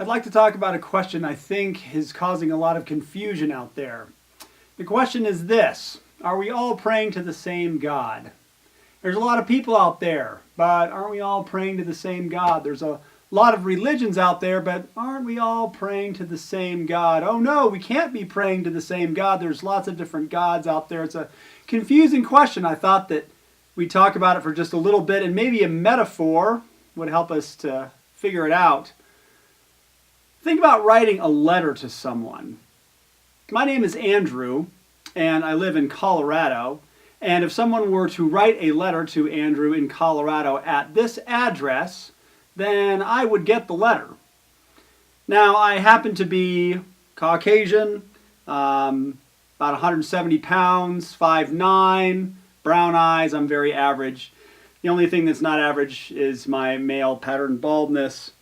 I'd like to talk about a question I think is causing a lot of confusion out there. The question is this: are we all praying to the same God? There's a lot of people out there, but aren't we all praying to the same God? There's a lot of religions out there, but aren't we all praying to the same God? Oh no, we can't be praying to the same God. There's lots of different gods out there. It's a confusing question. I thought that we'd talk about it for just a little bit, and maybe a metaphor would help us to figure it out. Think about writing a letter to someone. My name is Andrew, and I live in Colorado. And if someone were to write a letter to Andrew in Colorado at this address, then I would get the letter. Now, I happen to be Caucasian, about 170 pounds, 5'9", brown eyes. I'm very average. The only thing that's not average is my male pattern baldness,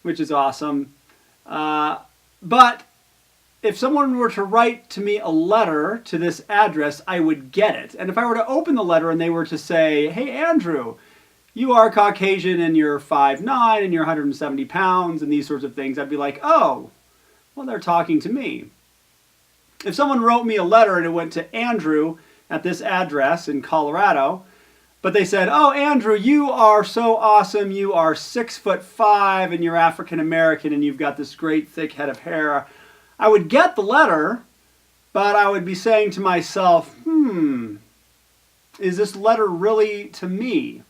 which is awesome. But if someone were to write to me a letter to this address, I would get it. And if I were to open the letter and they were to say, "Hey, Andrew, you are Caucasian and you're 5'9" and you're 170 pounds and these sorts of things," I'd be like, oh, well, they're talking to me. If someone wrote me a letter and it went to Andrew at this address in Colorado, but they said, "Oh, Andrew, you are so awesome. You are 6'5" and you're African American and you've got this great thick head of hair," I would get the letter, but I would be saying to myself, is this letter really to me?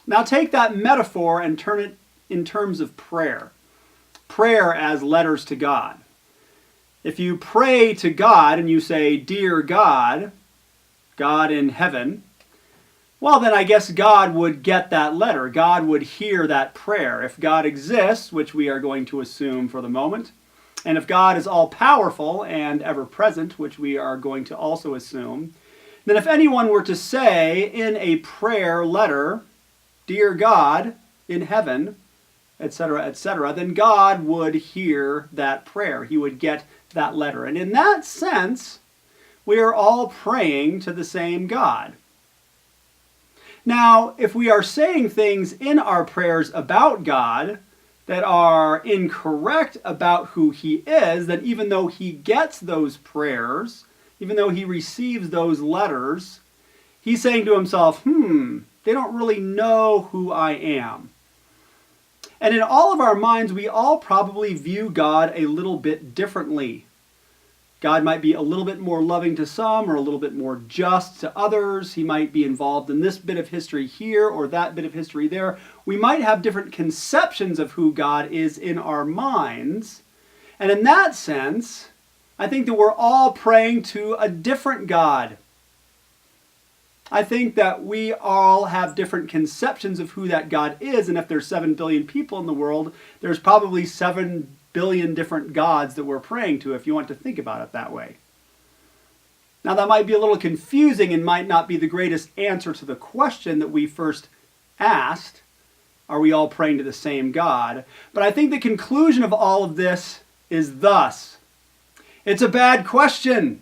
Now take that metaphor and turn it in terms of prayer. Prayer as letters to God. If you pray to God and you say, "Dear God, God in heaven," well, then I guess God would get that letter. God would hear that prayer. If God exists, which we are going to assume for the moment, and if God is all-powerful and ever-present, which we are going to also assume, then if anyone were to say in a prayer letter, "Dear God in heaven," etc., then God would hear that prayer. He would get that letter. And in that sense, we are all praying to the same God. Now, if we are saying things in our prayers about God that are incorrect about who He is, then even though He gets those prayers, even though He receives those letters, He's saying to Himself, they don't really know who I am. And in all of our minds, we all probably view God a little bit differently. God might be a little bit more loving to some or a little bit more just to others. He might be involved in this bit of history here or that bit of history there. We might have different conceptions of who God is in our minds. And in that sense, I think that we're all praying to a different God. I think that we all have different conceptions of who that God is. And if there's 7 billion people in the world, there's probably 7 billion different gods that we're praying to, if you want to think about it that way. Now, that might be a little confusing and might not be the greatest answer to the question that we first asked, are we all praying to the same God? But I think the conclusion of all of this is thus: it's a bad question.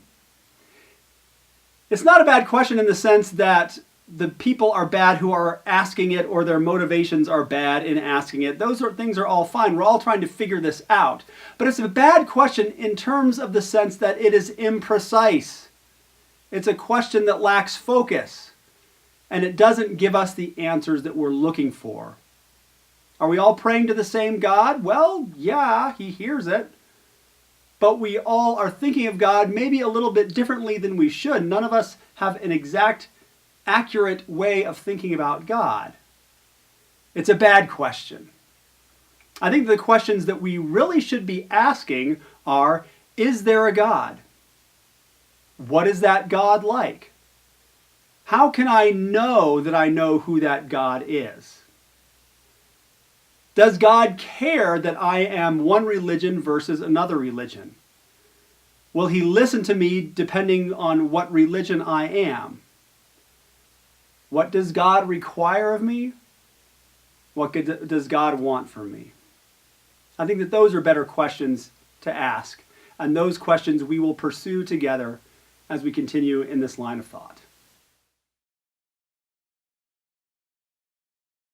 It's not a bad question in the sense that the people are bad who are asking it or their motivations are bad in asking it. Those things are all fine. We're all trying to figure this out. But it's a bad question in terms of the sense that it is imprecise. It's a question that lacks focus, and it doesn't give us the answers that we're looking for. Are we all praying to the same God? Well, yeah, He hears it. But we all are thinking of God maybe a little bit differently than we should. None of us have an exact, accurate way of thinking about God. It's a bad question. I think the questions that we really should be asking are, is there a God? What is that God like? How can I know that I know who that God is? Does God care that I am one religion versus another religion? Will He listen to me depending on what religion I am? What does God require of me? What does God want from me? I think that those are better questions to ask, and those questions we will pursue together as we continue in this line of thought.